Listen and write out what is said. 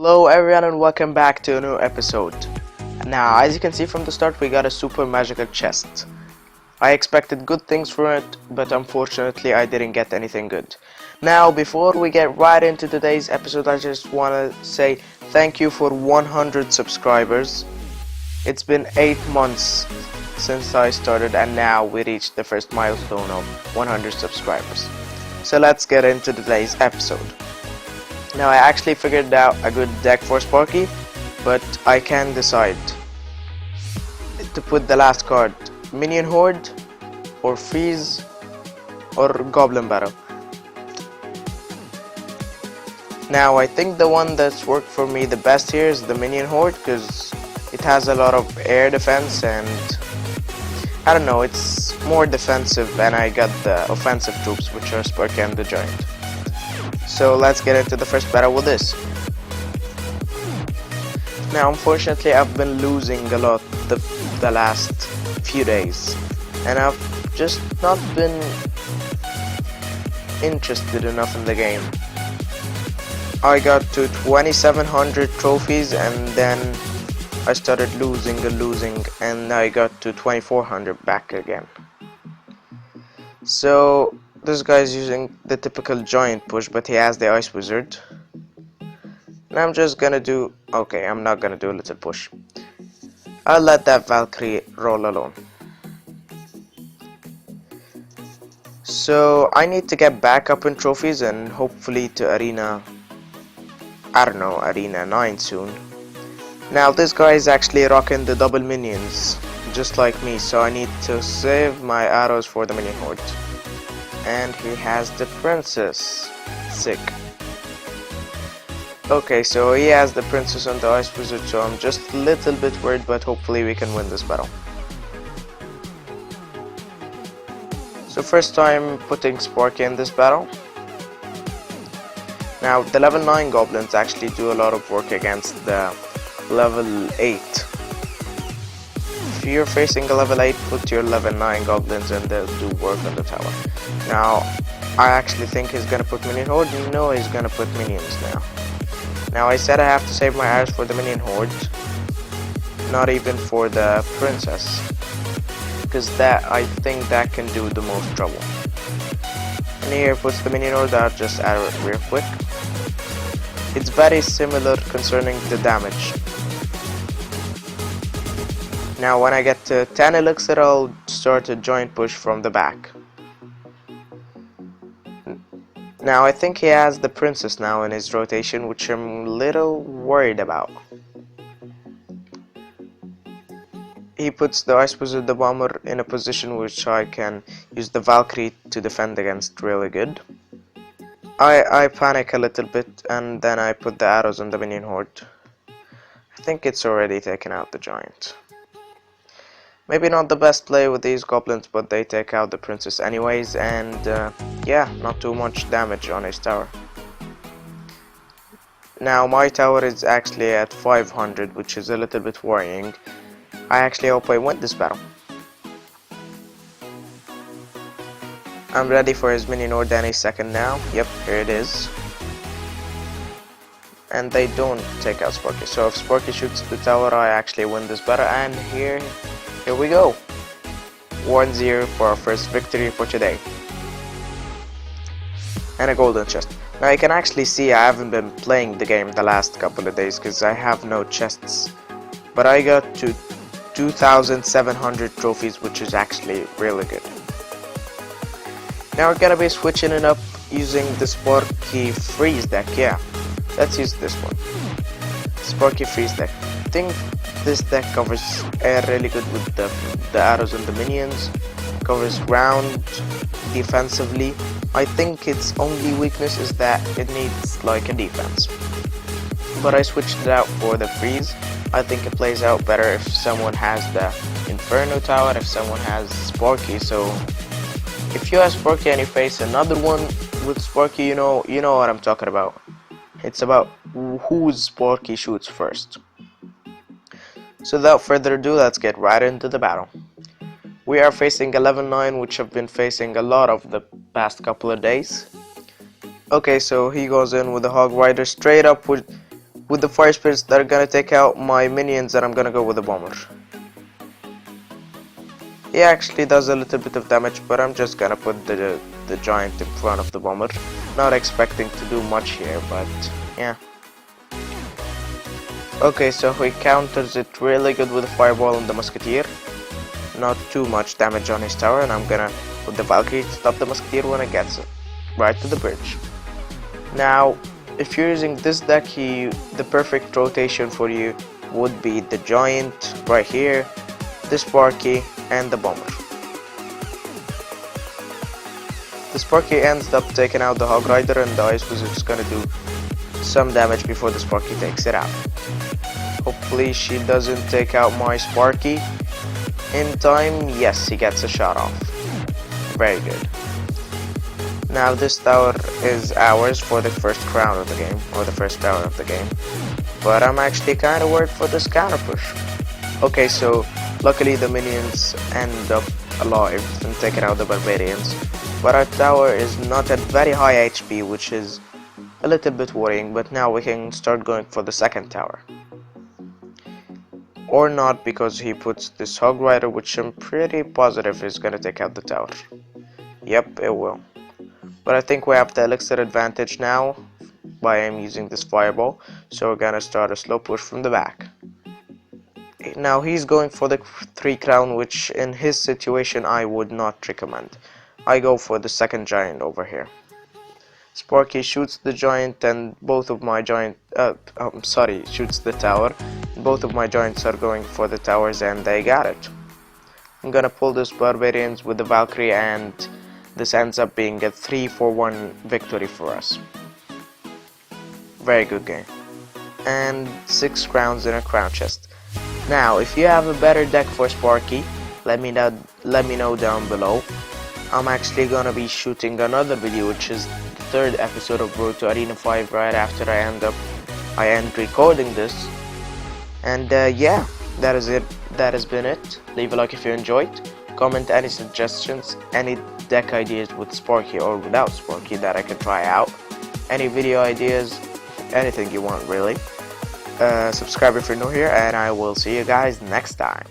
Hello everyone and welcome back to a new episode. Now, as you can see from the start, we got a super magical chest. I expected good things from it, but unfortunately I didn't get anything good. Now, before we get right into today's episode, I just want to say thank you for 100 subscribers. It's been 8 months since I started and now we reached the first milestone of 100 subscribers. So let's get into today's episode. Now I actually figured out a good deck for Sparky, but I can't decide to put the last card, Minion Horde, or Freeze, or Goblin Battle. Now I think the one that's worked for me the best here is the Minion Horde, because it has a lot of air defense and I don't know, it's more defensive, and I got the offensive troops, which are Sparky and the Giant. So let's get into the first battle with this. Now unfortunately I've been losing a lot the last few days, and I've just not been interested enough in the game. I got to 2700 trophies and then I started losing and I got to 2400 back again. So this guy's using the typical giant push, but he has the ice wizard. And I'm just gonna do... okay, I'm not gonna do a little push. I'll let that Valkyrie roll alone. So I need to get back up in trophies and hopefully to arena... I don't know, arena 9 soon. Now this guy is actually rocking the double minions, just like me, so I need to save my arrows for the minion horde. And he has the princess. Sick. Okay, so he has the princess on the ice wizard, so I'm just a little bit worried, but hopefully we can win this battle. So first time putting Sparky in this battle. Now the level 9 goblins actually do a lot of work against the level 8. If you're facing a level 8, put your level 9 goblins and they'll do work on the tower. Now, I actually think he's gonna put Minion Horde. No, he's gonna put minions now. Now, I said I have to save my arrows for the Minion Horde, not even for the princess, because I think that can do the most trouble. And here puts the Minion Horde. I'll just add it real quick. It's very similar concerning the damage. Now when I get to 10 elixir, I'll start a giant push from the back. Now I think he has the princess now in his rotation, which I'm a little worried about. He puts the ice wizard, the bomber, in a position which I can use the Valkyrie to defend against really good. I panic a little bit and then I put the arrows on the minion horde. I think it's already taken out the giant. Maybe not the best play with these goblins, but they take out the princess anyways, and yeah, not too much damage on his tower. Now my tower is actually at 500, which is a little bit worrying. I actually hope I win this battle. I'm ready for his minion horde any second now. Yep, here it is. And they don't take out Sparky, so if Sparky shoots the tower, I actually win this battle, and here we go. 1-0 for our first victory for today. And a golden chest. Now you can actually see I haven't been playing the game the last couple of days because I have no chests. But I got to 2,700 trophies, which is actually really good. Now we're gonna be switching it up using the Sparky Freeze deck. Yeah, let's use this one. Sparky Freeze deck. I think this deck covers air really good with the arrows and the minions. Covers ground defensively. I think its only weakness is that it needs like a defense. But I switched it out for the freeze. I think it plays out better if someone has the Inferno tower, if someone has Sparky. So if you have Sparky and you face another one with Sparky, you know what I'm talking about. It's about whose Sparky shoots first. So without further ado, let's get right into the battle. We are facing 11-9, which I've been facing a lot of the past couple of days. Okay, so he goes in with the Hog Rider straight up with with the fire spirits that are gonna take out my minions, and I'm gonna go with the bomber. He actually does a little bit of damage, but I'm just gonna put the giant in front of the bomber. Not expecting to do much here, but yeah. Okay, so he counters it really good with the fireball and the musketeer. Not too much damage on his tower, and I'm gonna put the Valkyrie to stop the musketeer when it gets it right to the bridge. Now, if you're using this deck, the perfect rotation for you would be the giant right here, the Sparky, and the bomber. The Sparky ends up taking out the Hog Rider, and the Ice Wizard is gonna do some damage before the Sparky takes it out. Hopefully she doesn't take out my Sparky in time. Yes, he gets a shot off. Very good. Now this tower is ours for the first crown of the game, or the first tower of the game. But I'm actually kinda worried for this counter push. Okay, so luckily the minions end up alive and taking out the barbarians. But our tower is not at very high HP, which is a little bit worrying, but now we can start going for the second tower. Or not, because he puts this Hog Rider, which I'm pretty positive is gonna take out the tower. Yep, it will. But I think we have the elixir advantage now by him using this fireball, so we're gonna start a slow push from the back. Now he's going for the 3 crown, which in his situation I would not recommend. I go for the second giant over here. Sparky shoots the giant, and both of my shoots the tower. Both of my giants are going for the towers, and they got it. I'm gonna pull this barbarians with the Valkyrie, and this ends up being a 3-4-1 victory for us. Very good game. And 6 crowns in a crown chest. Now, if you have a better deck for Sparky, let me know down below. I'm actually gonna be shooting another video, which is the 3rd episode of Road to Arena 5 right after I end recording this. And yeah, that is it. That has been it. Leave a like if you enjoyed. Comment any suggestions, any deck ideas with Sparky or without Sparky that I can try out. Any video ideas, anything you want really. Subscribe if you're new here, and I will see you guys next time.